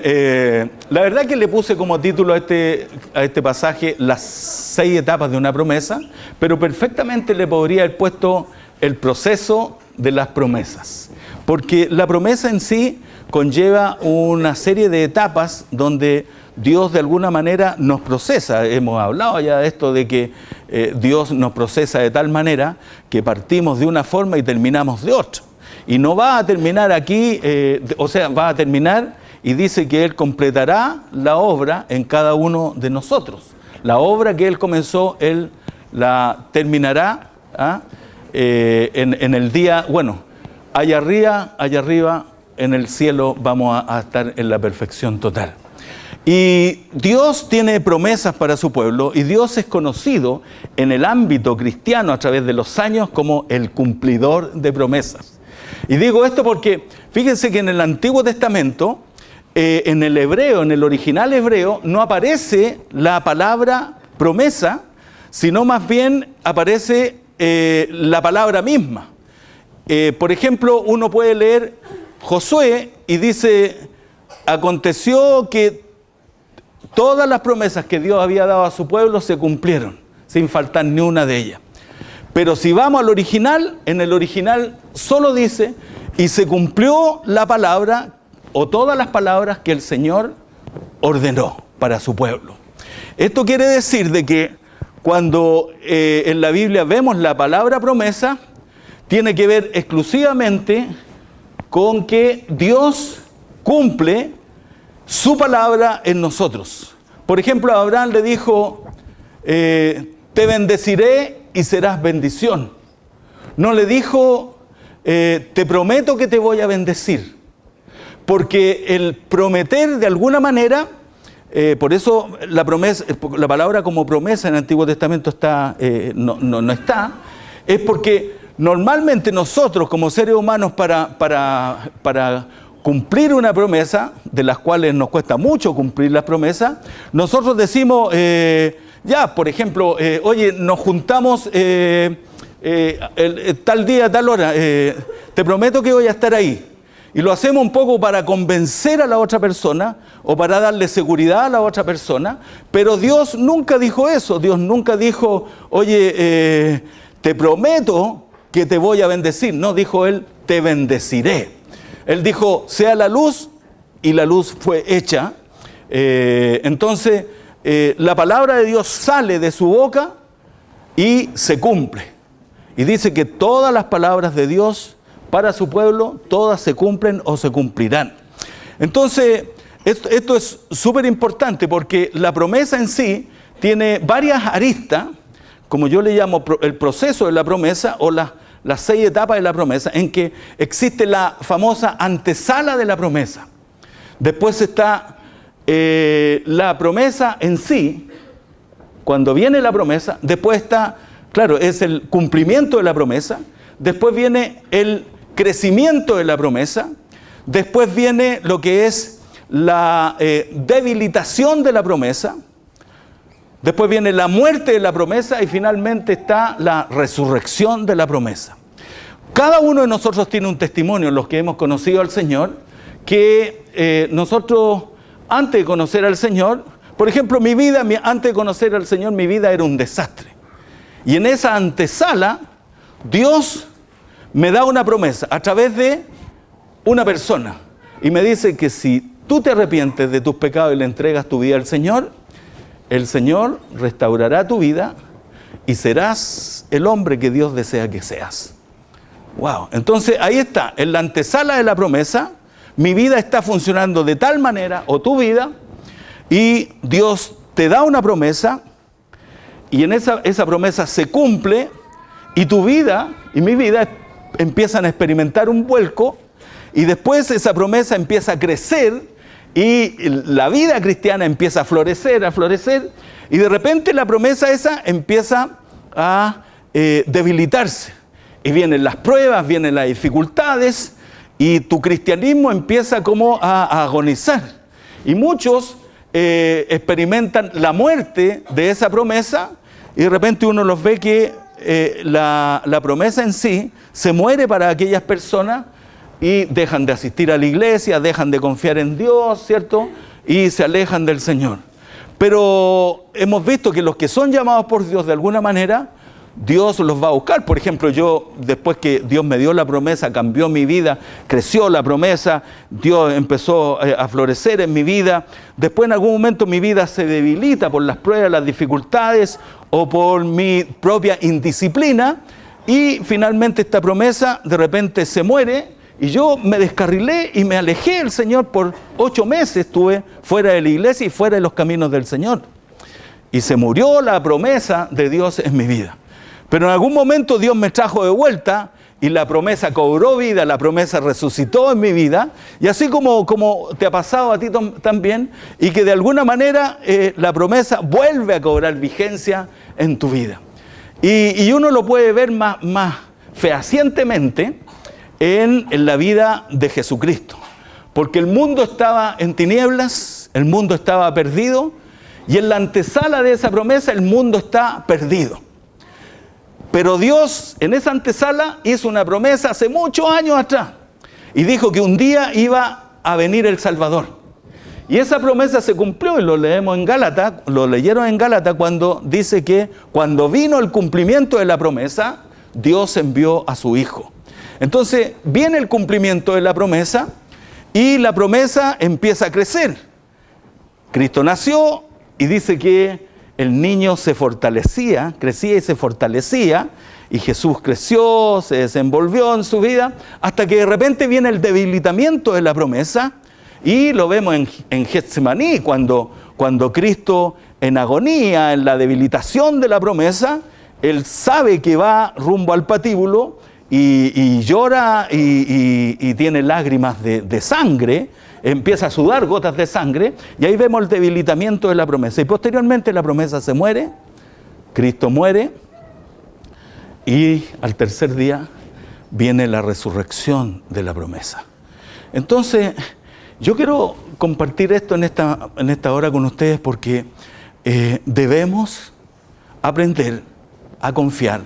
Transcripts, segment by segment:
La verdad que le puse como título a este pasaje las 6 etapas de una promesa, pero perfectamente le podría haber puesto el proceso de las promesas. Porque la promesa en sí conlleva una serie de etapas donde Dios de alguna manera nos procesa. Hemos hablado ya de esto de que Dios nos procesa de tal manera que partimos de una forma y terminamos de otra. Y no va a terminar aquí, va a terminar y dice que Él completará la obra en cada uno de nosotros. La obra que Él comenzó, Él la terminará en el día, allá arriba, en el cielo vamos a estar en la perfección total. Y Dios tiene promesas para su pueblo y Dios es conocido en el ámbito cristiano a través de los años como el cumplidor de promesas. Y digo esto porque fíjense que en el Antiguo Testamento, en el hebreo, en el original hebreo, no aparece la palabra promesa, sino más bien aparece la palabra misma. Por ejemplo, uno puede leer Josué y dice, aconteció que todas las promesas que Dios había dado a su pueblo se cumplieron, sin faltar ni una de ellas. Pero si vamos al original, en el original solo dice, y se cumplió la palabra, o todas las palabras que el Señor ordenó para su pueblo. Esto quiere decir de que cuando en la Biblia vemos la palabra promesa, tiene que ver exclusivamente con que Dios cumple su palabra en nosotros. Por ejemplo, a Abraham le dijo, te bendeciré y serás bendición. No le dijo, te prometo que te voy a bendecir. Porque el prometer de alguna manera, por eso la promesa, la palabra como promesa en el Antiguo Testamento está, no está, es porque normalmente nosotros como seres humanos para cumplir una promesa, de las cuales nos cuesta mucho cumplir las promesas, nosotros decimos, por ejemplo, oye, nos juntamos tal día, tal hora, te prometo que voy a estar ahí. Y lo hacemos un poco para convencer a la otra persona o para darle seguridad a la otra persona, pero Dios nunca dijo eso. Dios nunca dijo, oye, te prometo que te voy a bendecir. No, dijo Él, te bendeciré. Él dijo, sea la luz, y la luz fue hecha. Entonces, la palabra de Dios sale de su boca y se cumple. Y dice que todas las palabras de Dios para su pueblo, todas se cumplen o se cumplirán. Entonces, esto es súper importante porque la promesa en sí tiene varias aristas, como yo le llamo el proceso de la promesa o las 6 etapas de la promesa, en que existe la famosa antesala de la promesa. Después está la promesa en sí, cuando viene la promesa. Después está, claro, es el cumplimiento de la promesa. Después viene el crecimiento de la promesa. Después viene lo que es la debilitación de la promesa. Después viene la muerte de la promesa y finalmente está la resurrección de la promesa. Cada uno de nosotros tiene un testimonio, los que hemos conocido al Señor, que nosotros antes de conocer al Señor, por ejemplo, mi vida, antes de conocer al Señor, mi vida era un desastre. Y en esa antesala, Dios me da una promesa a través de una persona. Y me dice que si tú te arrepientes de tus pecados y le entregas tu vida al Señor, el Señor restaurará tu vida y serás el hombre que Dios desea que seas. Wow. Entonces ahí está, en la antesala de la promesa, mi vida está funcionando de tal manera, o tu vida, y Dios te da una promesa, y en esa promesa se cumple, y tu vida y mi vida empiezan a experimentar un vuelco, y después esa promesa empieza a crecer, y la vida cristiana empieza a florecer, y de repente la promesa esa empieza a debilitarse. Y vienen las pruebas, vienen las dificultades, y tu cristianismo empieza como a agonizar. Y muchos experimentan la muerte de esa promesa, y de repente uno los ve que la promesa en sí se muere para aquellas personas y dejan de asistir a la iglesia, dejan de confiar en Dios, ¿cierto? Y se alejan del Señor. Pero hemos visto que los que son llamados por Dios de alguna manera, Dios los va a buscar. Por ejemplo, yo después que Dios me dio la promesa, cambió mi vida, creció la promesa, Dios empezó a florecer en mi vida. Después en algún momento mi vida se debilita por las pruebas, las dificultades o por mi propia indisciplina. Y finalmente esta promesa de repente se muere y yo me descarrilé y me alejé del Señor. Por 8 meses estuve fuera de la iglesia y fuera de los caminos del Señor. Y se murió la promesa de Dios en mi vida. Pero en algún momento Dios me trajo de vuelta y la promesa cobró vida, la promesa resucitó en mi vida. Y así como te ha pasado a ti también, y que de alguna manera la promesa vuelve a cobrar vigencia en tu vida. Y uno lo puede ver más fehacientemente en la vida de Jesucristo. Porque el mundo estaba en tinieblas, el mundo estaba perdido, y en la antesala de esa promesa el mundo está perdido. Pero Dios en esa antesala hizo una promesa hace muchos años atrás y dijo que un día iba a venir el Salvador. Y esa promesa se cumplió y lo leemos en Gálatas, lo leyeron en Gálatas cuando dice que cuando vino el cumplimiento de la promesa, Dios envió a su Hijo. Entonces viene el cumplimiento de la promesa y la promesa empieza a crecer. Cristo nació y dice que el niño se fortalecía, crecía y se fortalecía, y Jesús creció, se desenvolvió en su vida, hasta que de repente viene el debilitamiento de la promesa, y lo vemos en Getsemaní, cuando Cristo en agonía, en la debilitación de la promesa, Él sabe que va rumbo al patíbulo, y llora y tiene lágrimas de sangre, empieza a sudar gotas de sangre, y ahí vemos el debilitamiento de la promesa. Y posteriormente la promesa se muere, Cristo muere, y al tercer día viene la resurrección de la promesa. Entonces, yo quiero compartir esto en esta hora con ustedes porque debemos aprender a confiar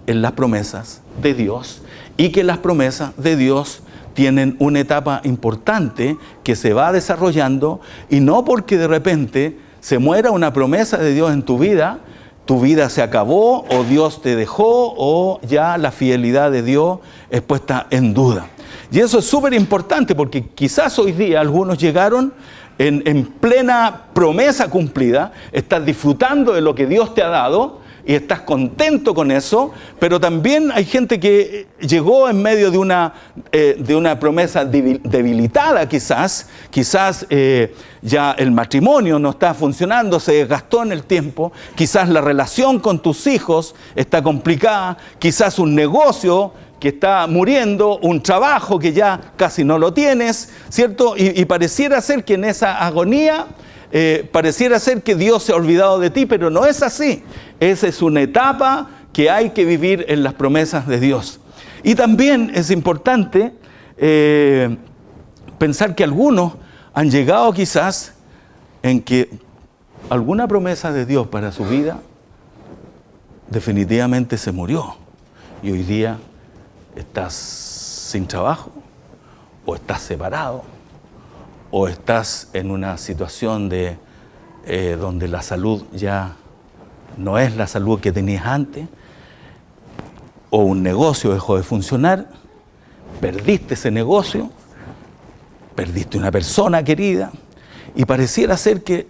en las promesas de Dios, y que las promesas de Dios tienen una etapa importante que se va desarrollando, y no porque de repente se muera una promesa de Dios en tu vida se acabó, o Dios te dejó, o ya la fidelidad de Dios es puesta en duda. Y eso es súper importante porque quizás hoy día algunos llegaron en plena promesa cumplida, estás disfrutando de lo que Dios te ha dado, y estás contento con eso, pero también hay gente que llegó en medio de una promesa debilitada quizás ya el matrimonio no está funcionando, se desgastó en el tiempo, quizás la relación con tus hijos está complicada, quizás un negocio que está muriendo, un trabajo que ya casi no lo tienes, ¿cierto? Y pareciera ser que en esa agonía, pareciera ser que Dios se ha olvidado de ti, pero no es así. Esa es una etapa que hay que vivir en las promesas de Dios. Y también es importante pensar que algunos han llegado quizás en que alguna promesa de Dios para su vida definitivamente se murió. Y hoy día estás sin trabajo, o estás separado, o estás en una situación donde la salud ya no es la salud que tenías antes, o un negocio dejó de funcionar, perdiste ese negocio, perdiste una persona querida, y pareciera ser que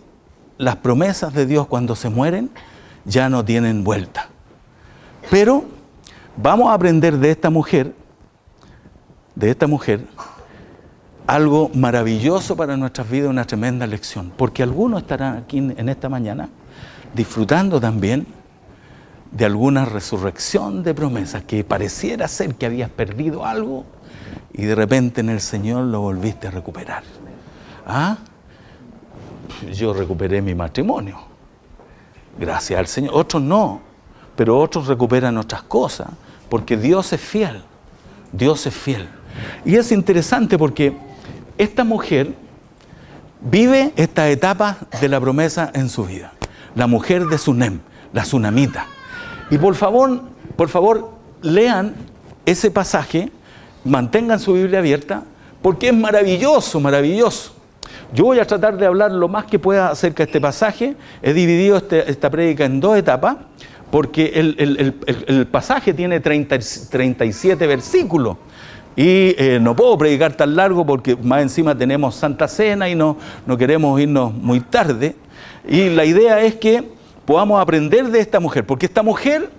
las promesas de Dios cuando se mueren ya no tienen vuelta. Pero vamos a aprender de esta mujer, algo maravilloso para nuestras vidas, una tremenda lección, porque algunos estarán aquí en esta mañana disfrutando también de alguna resurrección de promesas, que pareciera ser que habías perdido algo y de repente en el Señor lo volviste a recuperar. Yo recuperé mi matrimonio, gracias al Señor. Otros no, pero otros recuperan otras cosas, porque Dios es fiel. Dios es fiel. Y es interesante porque esta mujer vive esta etapa de la promesa en su vida. La mujer de Sunem, la sunamita. Y por favor, lean ese pasaje mantengan su Biblia abierta, porque es maravilloso, maravilloso. Yo voy a tratar de hablar lo más que pueda acerca de este pasaje. He dividido esta prédica en 2 etapas, porque el pasaje tiene 37 versículos. Y no puedo predicar tan largo porque más encima tenemos Santa Cena y no queremos irnos muy tarde. Y la idea es que podamos aprender de esta mujer, porque esta mujer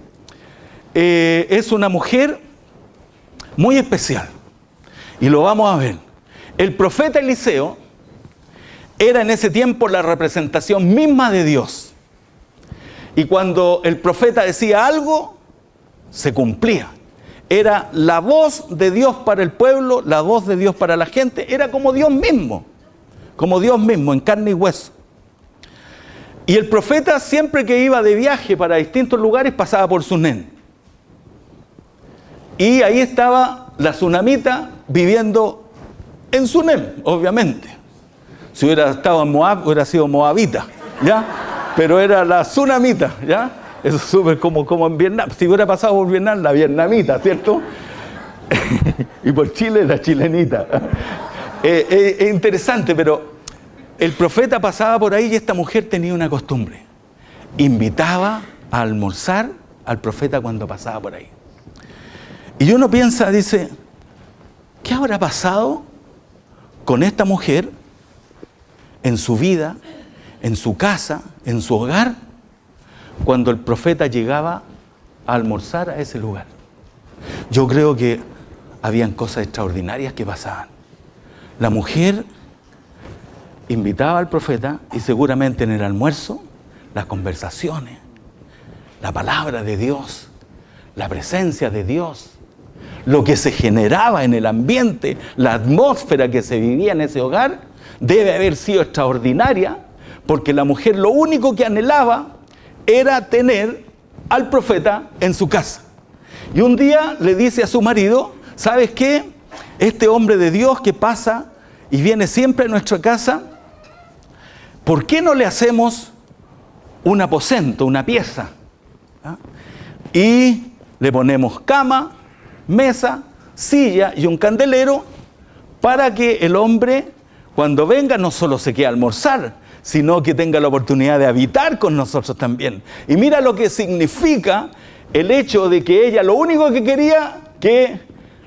es una mujer muy especial. Y lo vamos a ver. El profeta Eliseo era en ese tiempo la representación misma de Dios. Y cuando el profeta decía algo, se cumplía. Era la voz de Dios para el pueblo, la voz de Dios para la gente. Era como Dios mismo, en carne y hueso. Y el profeta, siempre que iba de viaje para distintos lugares, pasaba por Sunén. Y ahí estaba la sunamita viviendo en Sunén, obviamente. Si hubiera estado en Moab, hubiera sido moabita, ¿ya? Pero era la sunamita, ¿ya? Eso es súper como en Vietnam. Si hubiera pasado por Vietnam, la vietnamita, ¿cierto? Y por Chile, la chilenita. Es interesante, pero el profeta pasaba por ahí y esta mujer tenía una costumbre. Invitaba a almorzar al profeta cuando pasaba por ahí. Y uno piensa, dice, ¿qué habrá pasado con esta mujer en su vida, en su casa, en su hogar, cuando el profeta llegaba a almorzar a ese lugar? Yo creo que habían cosas extraordinarias que pasaban. La mujer invitaba al profeta y seguramente en el almuerzo, las conversaciones, la palabra de Dios, la presencia de Dios, lo que se generaba en el ambiente, la atmósfera que se vivía en ese hogar, debe haber sido extraordinaria, porque la mujer lo único que anhelaba era tener al profeta en su casa. Y un día le dice a su marido, ¿sabes qué? Este hombre de Dios que pasa y viene siempre a nuestra casa, ¿por qué no le hacemos un aposento, una pieza? ¿Ah? Y le ponemos cama, mesa, silla y un candelero para que el hombre, cuando venga, no solo se quede a almorzar, sino que tenga la oportunidad de habitar con nosotros también. Y mira lo que significa el hecho de que ella lo único que quería, que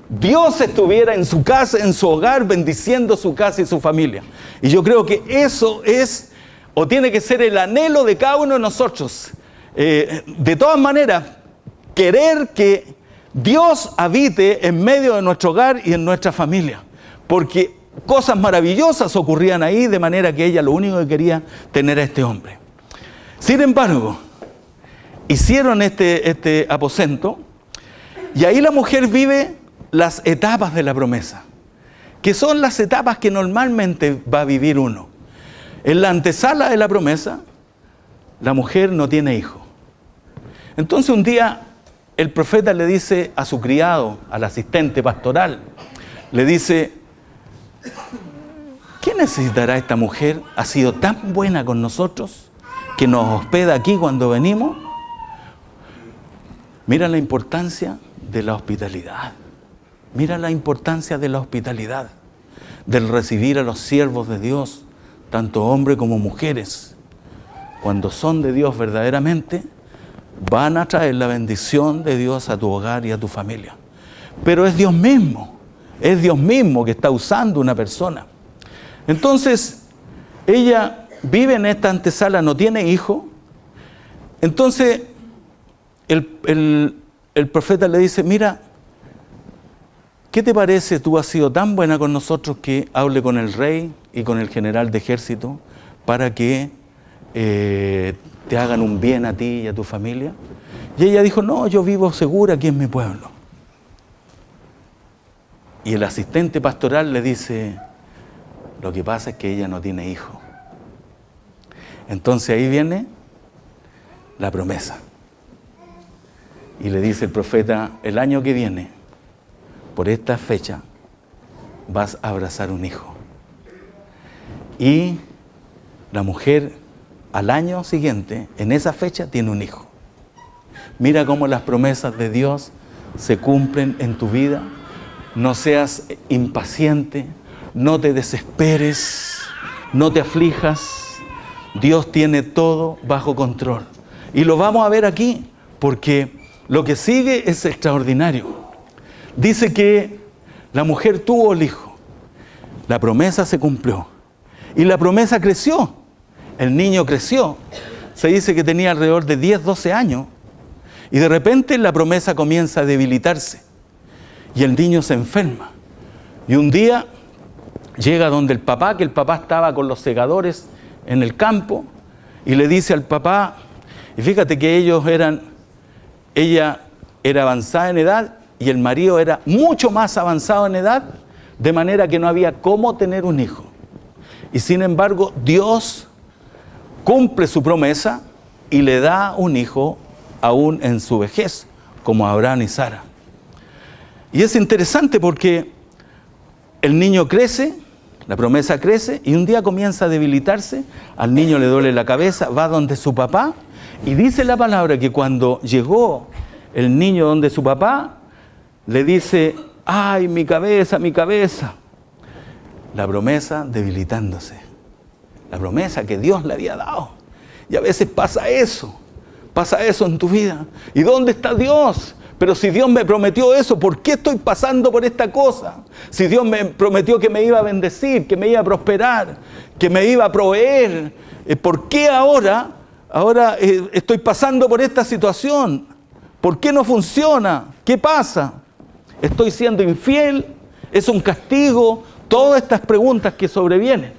Dios estuviera en su casa, en su hogar, bendiciendo su casa y su familia. Y yo creo que eso es, o tiene que ser el anhelo de cada uno de nosotros. De todas maneras, querer que Dios habite en medio de nuestro hogar y en nuestra familia. Porque cosas maravillosas ocurrían ahí, de manera que ella lo único que quería tener a este hombre. Sin embargo, hicieron este aposento y ahí la mujer vive las etapas de la promesa, que son las etapas que normalmente va a vivir uno. En la antesala de la promesa, la mujer no tiene hijo. Entonces un día el profeta le dice a su criado, al asistente pastoral, le dice, ¿qué necesitará esta mujer? ¿Ha sido tan buena con nosotros que nos hospeda aquí cuando venimos? Mira la importancia de la hospitalidad. Mira la importancia de la hospitalidad, del recibir a los siervos de Dios, tanto hombres como mujeres. Cuando son de Dios verdaderamente, van a traer la bendición de Dios a tu hogar y a tu familia. Pero es Dios mismo que está usando una persona. Entonces, ella vive en esta antesala, no tiene hijo. Entonces, el profeta le dice, mira, ¿qué te parece? Tú has sido tan buena con nosotros que hable con el rey y con el general de ejército para que te hagan un bien a ti y a tu familia. Y ella dijo, no, yo vivo segura aquí en mi pueblo. Y el asistente pastoral le dice, lo que pasa es que ella no tiene hijo. Entonces ahí viene la promesa. Y le dice el profeta, el año que viene, por esta fecha, vas a abrazar un hijo. Y la mujer al año siguiente, en esa fecha, tiene un hijo. Mira cómo las promesas de Dios se cumplen en tu vida no seas impaciente, no te desesperes, no te aflijas. Dios tiene todo bajo control. Y lo vamos a ver aquí, porque lo que sigue es extraordinario. Dice que la mujer tuvo el hijo. La promesa se cumplió. Y la promesa creció. El niño creció. Se dice que tenía alrededor de 10, 12 años. Y de repente la promesa comienza a debilitarse. Y el niño se enferma. Y un día llega donde el papá, que el papá estaba con los segadores en el campo, y le dice al papá, y fíjate que ella era avanzada en edad y el marido era mucho más avanzado en edad, de manera que no había cómo tener un hijo. Y sin embargo, Dios cumple su promesa y le da un hijo aún en su vejez, como a Abraham y Sara. Y es interesante porque el niño crece, la promesa crece, y un día comienza a debilitarse, al niño le duele la cabeza, va donde su papá, y dice la palabra que cuando llegó el niño donde su papá, le dice, ¡ay, mi cabeza, mi cabeza! La promesa debilitándose. La promesa que Dios le había dado. Y a veces pasa eso en tu vida. ¿Y dónde está Dios? Pero si Dios me prometió eso, ¿por qué estoy pasando por esta cosa? Si Dios me prometió que me iba a bendecir, que me iba a prosperar, que me iba a proveer, ¿por qué ahora estoy pasando por esta situación? ¿Por qué no funciona? ¿Qué pasa? ¿Estoy siendo infiel? ¿Es un castigo? Todas estas preguntas que sobrevienen.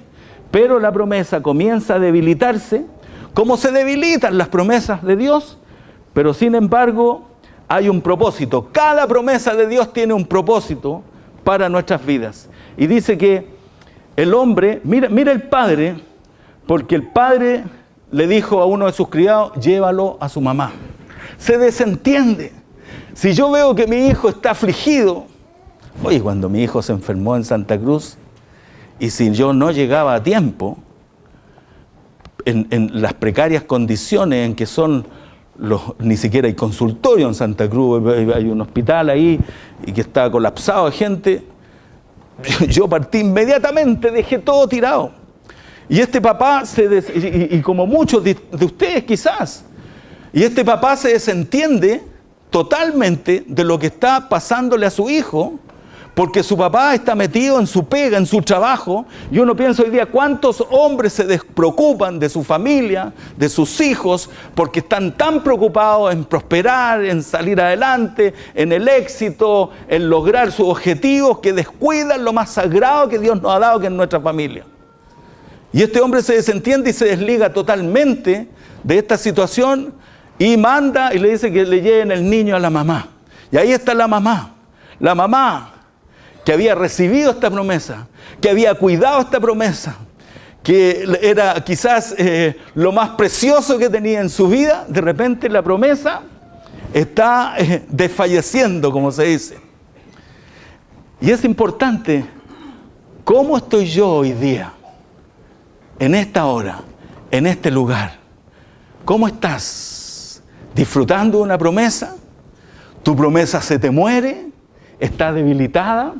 Pero la promesa comienza a debilitarse, como se debilitan las promesas de Dios, pero sin embargo hay un propósito. Cada promesa de Dios tiene un propósito para nuestras vidas. Y dice que el hombre, mira el padre, porque el padre le dijo a uno de sus criados, llévalo a su mamá. Se desentiende. Si yo veo que mi hijo está afligido, oye, cuando mi hijo se enfermó en Santa Cruz, y si yo no llegaba a tiempo, en las precarias condiciones en que son ni siquiera hay consultorio en Santa Cruz, hay un hospital ahí y que está colapsado de gente, yo partí inmediatamente, dejé todo tirado. Y este papá, y como muchos de ustedes quizás, y este papá se desentiende totalmente de lo que está pasándole a su hijo, porque su papá está metido en su pega, en su trabajo, y uno piensa hoy día cuántos hombres se despreocupan de su familia, de sus hijos, porque están tan preocupados en prosperar, en salir adelante, en el éxito, en lograr sus objetivos, que descuidan lo más sagrado que Dios nos ha dado, que es nuestra familia. Y este hombre se desentiende y se desliga totalmente de esta situación y manda y le dice que le lleven el niño a la mamá. Y ahí está la mamá que había recibido esta promesa, que había cuidado esta promesa, que era quizás lo más precioso que tenía en su vida. De repente la promesa está desfalleciendo, como se dice. Y es importante, ¿cómo estoy yo hoy día? En esta hora, en este lugar. ¿Cómo estás? ¿Disfrutando de una promesa? ¿Tu promesa se te muere? ¿Está debilitada?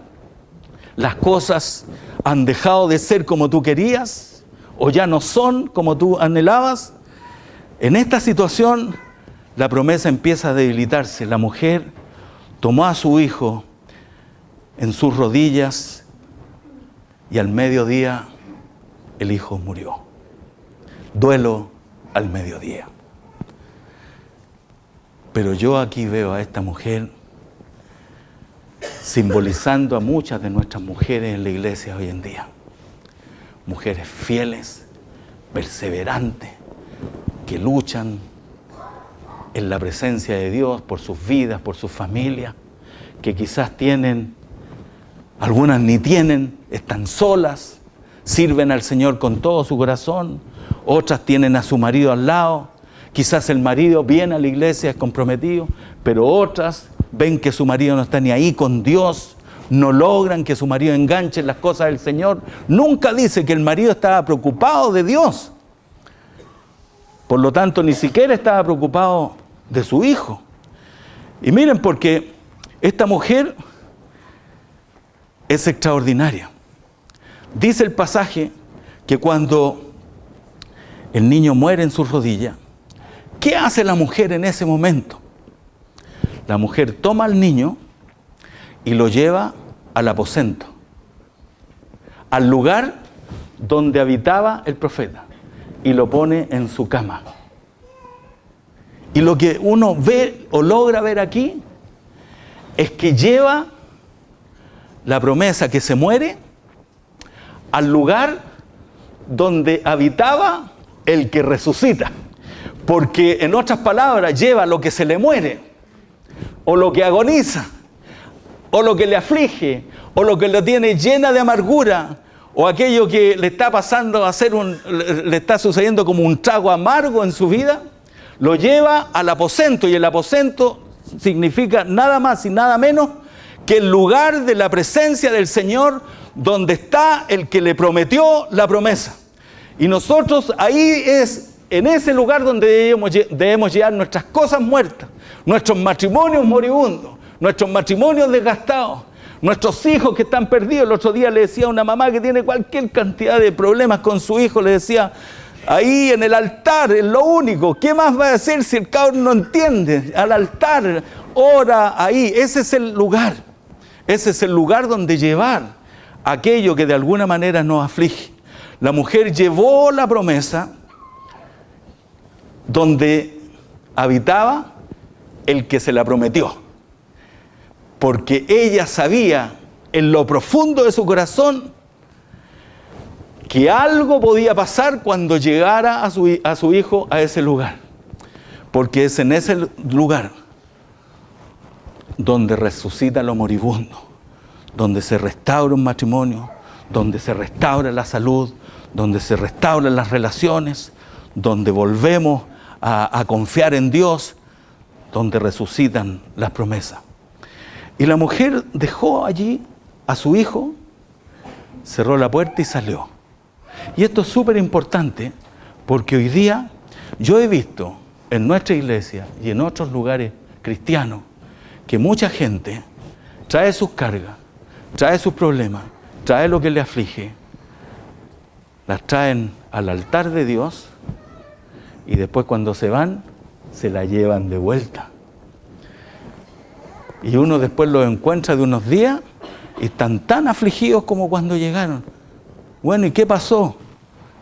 ¿Las cosas han dejado de ser como tú querías? ¿O ya no son como tú anhelabas? En esta situación, la promesa empieza a debilitarse. La mujer tomó a su hijo en sus rodillas y al mediodía el hijo murió. Duelo al mediodía. Pero yo aquí veo a esta mujer simbolizando a muchas de nuestras mujeres en la iglesia hoy en día. Mujeres fieles, perseverantes, que luchan en la presencia de Dios por sus vidas, por sus familias, que quizás tienen, algunas ni tienen, están solas, sirven al Señor con todo su corazón, otras tienen a su marido al lado, quizás el marido viene a la iglesia, es comprometido, pero otras ven que su marido no está ni ahí con Dios, no logran que su marido enganche en las cosas del Señor. Nunca dice que el marido estaba preocupado de Dios. Por lo tanto, ni siquiera estaba preocupado de su hijo. Y miren, porque esta mujer es extraordinaria. Dice el pasaje que cuando el niño muere en sus rodillas, ¿qué hace la mujer en ese momento? La mujer toma al niño y lo lleva al aposento, al lugar donde habitaba el profeta, y lo pone en su cama. Y lo que uno ve o logra ver aquí es que lleva la promesa que se muere al lugar donde habitaba el que resucita. Porque, en otras palabras, lleva lo que se le muere, o lo que agoniza, o lo que le aflige, o lo que lo tiene llena de amargura, o aquello que le está pasando le está sucediendo como un trago amargo en su vida, lo lleva al aposento, y el aposento significa nada más y nada menos que el lugar de la presencia del Señor, donde está el que le prometió la promesa. Y nosotros ahí es en ese lugar donde debemos llevar nuestras cosas muertas, nuestros matrimonios moribundos, nuestros matrimonios desgastados, nuestros hijos que están perdidos. El otro día le decía a una mamá que tiene cualquier cantidad de problemas con su hijo, le decía, ahí en el altar es lo único, ¿qué más va a hacer si el cabrón no entiende? Al altar, ora ahí, ese es el lugar donde llevar aquello que de alguna manera nos aflige. La mujer llevó la promesa donde habitaba el que se la prometió, porque ella sabía en lo profundo de su corazón que algo podía pasar cuando llegara a su hijo a ese lugar, porque es en ese lugar donde resucita lo moribundo, donde se restaura un matrimonio, donde se restaura la salud, donde se restauran las relaciones, donde volvemos a confiar en Dios, donde resucitan las promesas. Y la mujer dejó allí a su hijo, cerró la puerta y salió. Y esto es súper importante, porque hoy día yo he visto en nuestra iglesia y en otros lugares cristianos que mucha gente trae sus cargas, trae sus problemas, trae lo que le aflige, las traen al altar de Dios, y después cuando se van, se la llevan de vuelta. Y uno después los encuentra de unos días y están tan afligidos como cuando llegaron. Bueno, ¿y qué pasó?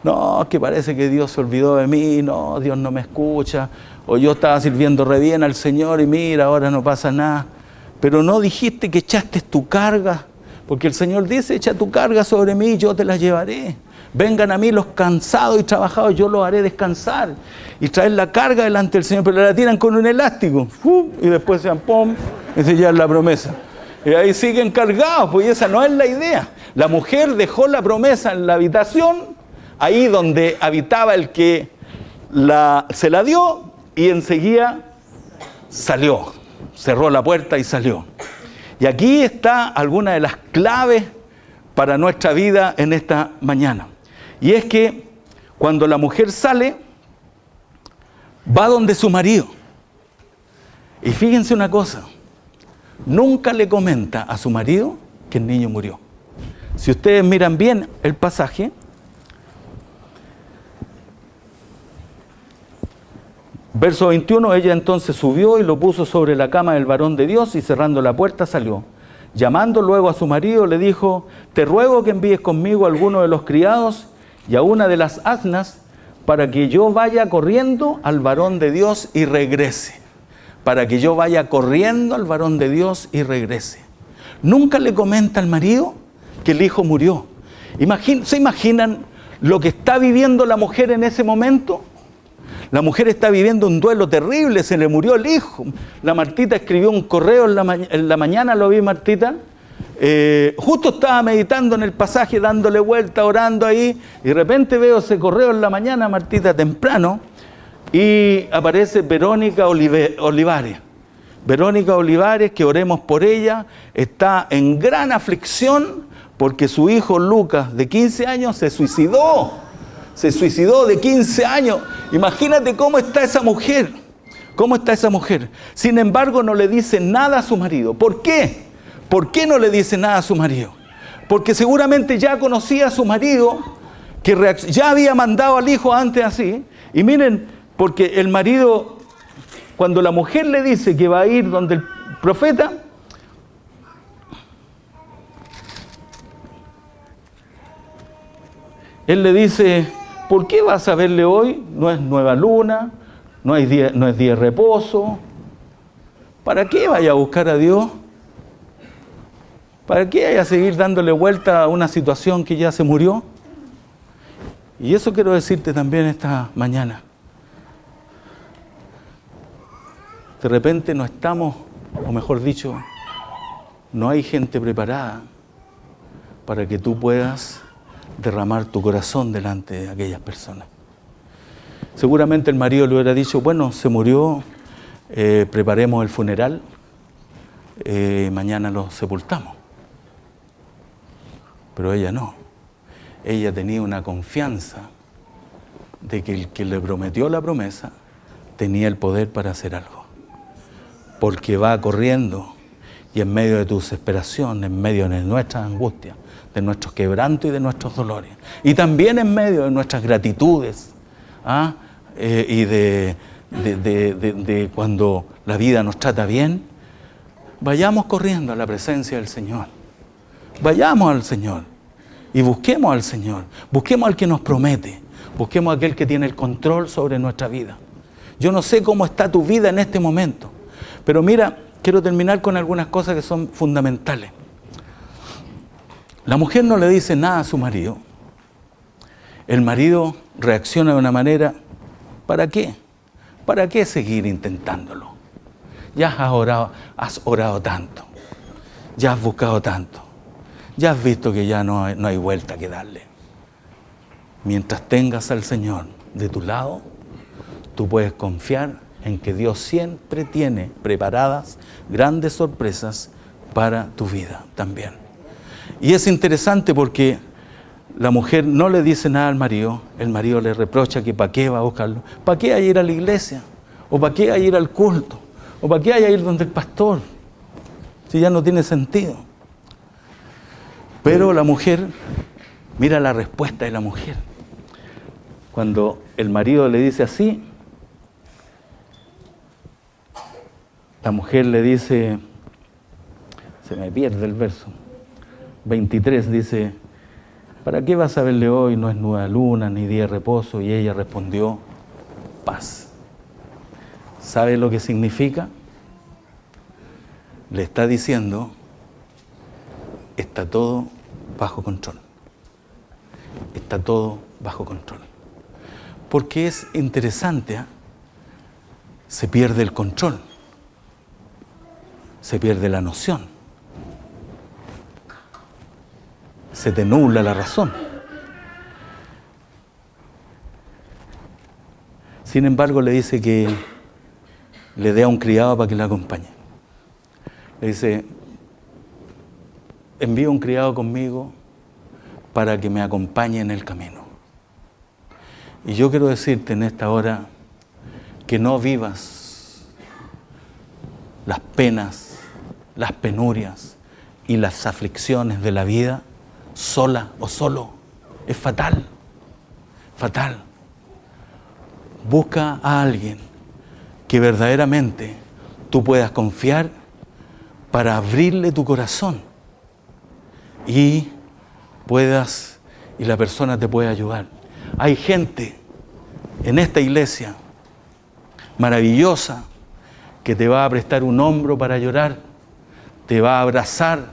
No, que parece que Dios se olvidó de mí, no, Dios no me escucha, o yo estaba sirviendo re bien al Señor y mira, ahora no pasa nada. Pero no dijiste que echaste tu carga, porque el Señor dice, echa tu carga sobre mí y yo te la llevaré. Vengan a mí los cansados y trabajados, yo los haré descansar. Y traer la carga delante del Señor, pero la tiran con un elástico. Y después se dan pum, esa ya es la promesa. Y ahí siguen cargados, pues esa no es la idea. La mujer dejó la promesa en la habitación, ahí donde habitaba el que se la dio, y enseguida salió. Cerró la puerta y salió. Y aquí está alguna de las claves para nuestra vida en esta mañana. Y es que cuando la mujer sale, va donde su marido. Y fíjense una cosa, nunca le comenta a su marido que el niño murió. Si ustedes miran bien el pasaje, verso 21, ella entonces subió y lo puso sobre la cama del varón de Dios, y cerrando la puerta salió. Llamando luego a su marido, le dijo, te ruego que envíes conmigo a alguno de los criados y a una de las asnas, para que yo vaya corriendo al varón de Dios y regrese. Para que yo vaya corriendo al varón de Dios y regrese. Nunca le comenta al marido que el hijo murió. ¿Se imaginan lo que está viviendo la mujer en ese momento? La mujer está viviendo un duelo terrible, se le murió el hijo. La Martita escribió un correo en la mañana, ¿lo vi, Martita? Justo estaba meditando en el pasaje, dándole vuelta, orando ahí, y de repente veo ese correo en la mañana, Martita, temprano, y aparece Verónica Olivares. Verónica Olivares, que oremos por ella, está en gran aflicción porque su hijo Lucas, de 15 años, se suicidó de 15 años. Imagínate cómo está esa mujer. Sin embargo, no le dice nada a su marido. ¿Por qué? ¿Por qué no le dice nada a su marido? porque seguramente ya conocía a su marido, que ya había mandado al hijo antes así. Y miren, porque el marido, cuando la mujer le dice que va a ir donde el profeta, él le dice: ¿por qué vas a verle hoy? No es nueva luna, no es día de reposo. ¿Para qué vaya a buscar a Dios? ¿Para qué vaya a seguir dándole vuelta a una situación que ya se murió? Y eso quiero decirte también esta mañana. De repente no estamos, o mejor dicho, no hay gente preparada para que tú puedas derramar tu corazón delante de aquellas personas. Seguramente el marido le hubiera dicho: bueno, se murió, preparemos el funeral, mañana lo sepultamos. Pero ella no. Ella tenía una confianza de que el que le prometió la promesa tenía el poder para hacer algo. Porque va corriendo, y en medio de tu desesperación, en medio de nuestras angustias, de nuestros quebrantos y de nuestros dolores, y también en medio de nuestras gratitudes, y de cuando la vida nos trata bien, vayamos corriendo a la presencia del Señor. Vayamos al Señor y busquemos al Señor, busquemos al que nos promete, busquemos a aquel que tiene el control sobre nuestra vida. Yo no sé cómo está tu vida en este momento, pero mira, quiero terminar con algunas cosas que son fundamentales. La mujer no le dice nada a su marido. El marido reacciona de una manera: ¿para qué? ¿Para qué seguir intentándolo? Ya has orado tanto, ya has buscado tanto, ya has visto que ya no hay vuelta que darle. Mientras tengas al Señor de tu lado, tú puedes confiar en que Dios siempre tiene preparadas grandes sorpresas para tu vida también. Y es interesante porque la mujer no le dice nada al marido, el marido le reprocha que para qué va a buscarlo, para qué hay ir a la iglesia, o para qué hay ir al culto, o para qué hay ir donde el pastor, si ya no tiene sentido. Pero la mujer, mira la respuesta de la mujer. Cuando el marido le dice así, la mujer le dice, se me pierde el verso, 23 dice: ¿para qué vas a verle hoy? No es nueva luna ni día de reposo. Y ella respondió: paz. ¿Sabe lo que significa? Le está diciendo: está todo bajo control. Está todo bajo control. Porque es interesante, se pierde el control, se pierde la noción, se te nubla la razón. Sin embargo, le dice que le dé a un criado para que la acompañe. Le dice: envío un criado conmigo para que me acompañe en el camino. Y yo quiero decirte en esta hora que no vivas las penas, las penurias y las aflicciones de la vida sola o solo. Es fatal, fatal. Busca a alguien que verdaderamente tú puedas confiar para abrirle tu corazón y la persona te puede ayudar. Hay gente en esta iglesia maravillosa que te va a prestar un hombro para llorar, te va a abrazar,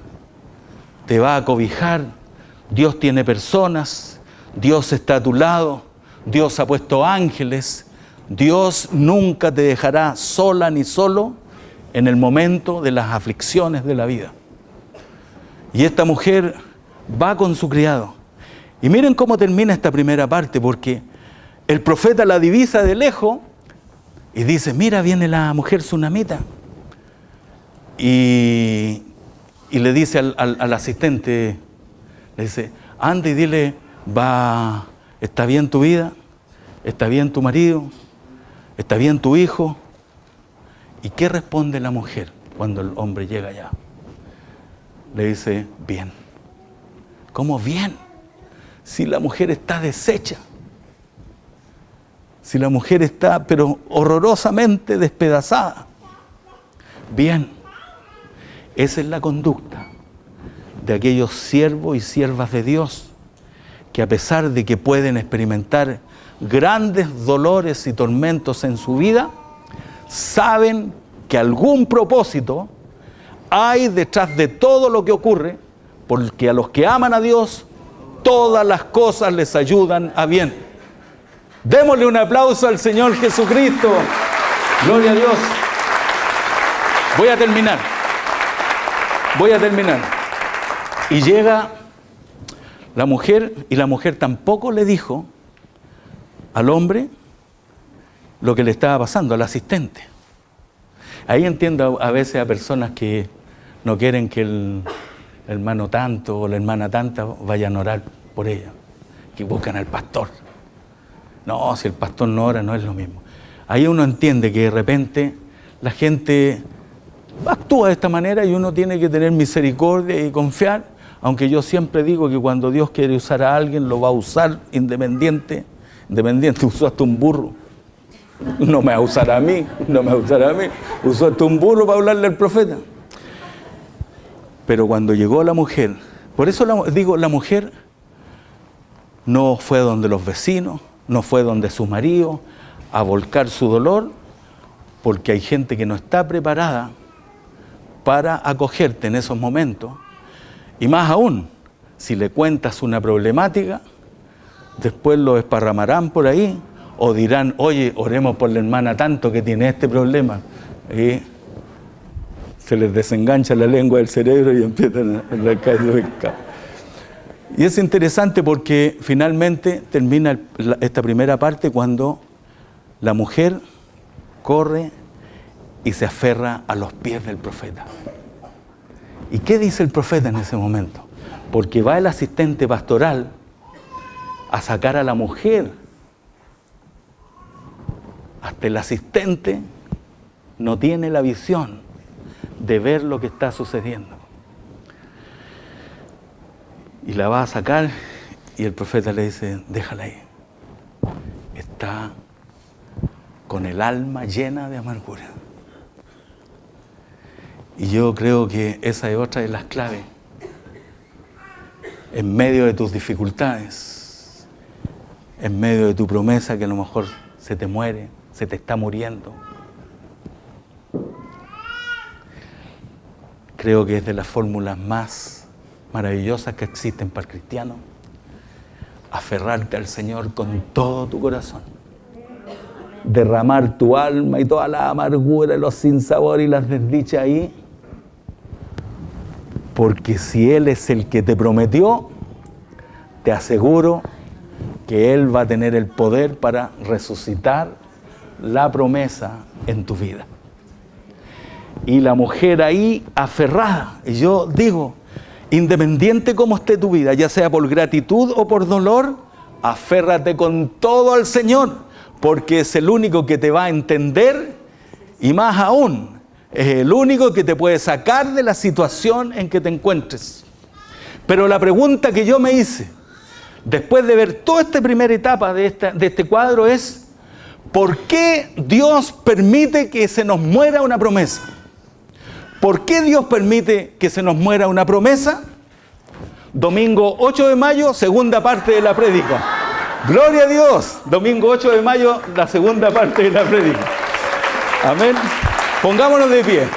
te va a cobijar. Dios tiene personas, Dios está a tu lado, Dios ha puesto ángeles. Dios nunca te dejará sola ni solo en el momento de las aflicciones de la vida. Y esta mujer va con su criado. Y miren cómo termina esta primera parte, porque el profeta la divisa de lejos y dice: mira, viene la mujer sunamita. Y le dice al asistente, le dice: anda y dile, ¿está bien tu vida? ¿Está bien tu marido? ¿Está bien tu hijo? ¿Y qué responde la mujer cuando el hombre llega allá? Le dice: bien. ¿Cómo bien? Si la mujer está deshecha. Si la mujer está, pero horrorosamente despedazada. Bien, esa es la conducta de aquellos siervos y siervas de Dios que a pesar de que pueden experimentar grandes dolores y tormentos en su vida, saben que algún propósito hay detrás de todo lo que ocurre, porque a los que aman a Dios, todas las cosas les ayudan a bien. Démosle un aplauso al Señor Jesucristo. Gloria a Dios. Voy a terminar. Y llega la mujer, y la mujer tampoco le dijo al hombre lo que le estaba pasando, al asistente. Ahí entiendo a veces a personas que no quieren que el hermano tanto o la hermana tanta vayan a orar por ella, que buscan al pastor. No, si el pastor no ora, no es lo mismo. Ahí uno entiende que de repente la gente actúa de esta manera y uno tiene que tener misericordia y confiar, aunque yo siempre digo que cuando Dios quiere usar a alguien, lo va a usar independiente, usó hasta un burro. No me va a usar a mí, usó hasta un burro para hablarle al profeta. Pero cuando llegó la mujer, por eso digo, la mujer no fue donde los vecinos, no fue donde su marido a volcar su dolor, porque hay gente que no está preparada para acogerte en esos momentos. Y más aún, si le cuentas una problemática, después lo esparramarán por ahí, o dirán, oye, oremos por la hermana tanto que tiene este problema. Y se les desengancha la lengua del cerebro y empiezan a arrancar el pescado. Y es interesante porque finalmente termina esta primera parte cuando la mujer corre y se aferra a los pies del profeta. ¿Y qué dice el profeta en ese momento? Porque va el asistente pastoral a sacar a la mujer. Hasta el asistente no tiene la visión de ver lo que está sucediendo. Y la va a sacar y el profeta le dice, déjala ahí. Está con el alma llena de amargura. Y yo creo que esa es otra de las claves. En medio de tus dificultades, en medio de tu promesa que a lo mejor se te muere, se te está muriendo. Creo que es de las fórmulas más maravillosas que existen para el cristiano. Aferrarte al Señor con todo tu corazón. Derramar tu alma y toda la amargura, los sinsabores y las desdichas ahí. Porque si Él es el que te prometió, te aseguro que Él va a tener el poder para resucitar la promesa en tu vida. Y la mujer ahí aferrada, y yo digo, independiente cómo esté tu vida, ya sea por gratitud o por dolor, aférrate con todo al Señor, porque es el único que te va a entender y más aún, es el único que te puede sacar de la situación en que te encuentres. Pero la pregunta que yo me hice, después de ver toda esta primera etapa de este cuadro es, ¿por qué Dios permite que se nos muera una promesa? ¿Por qué Dios permite que se nos muera una promesa? Domingo 8 de mayo, segunda parte de la prédica. Gloria a Dios. Domingo 8 de mayo, la segunda parte de la prédica. Amén. Pongámonos de pie.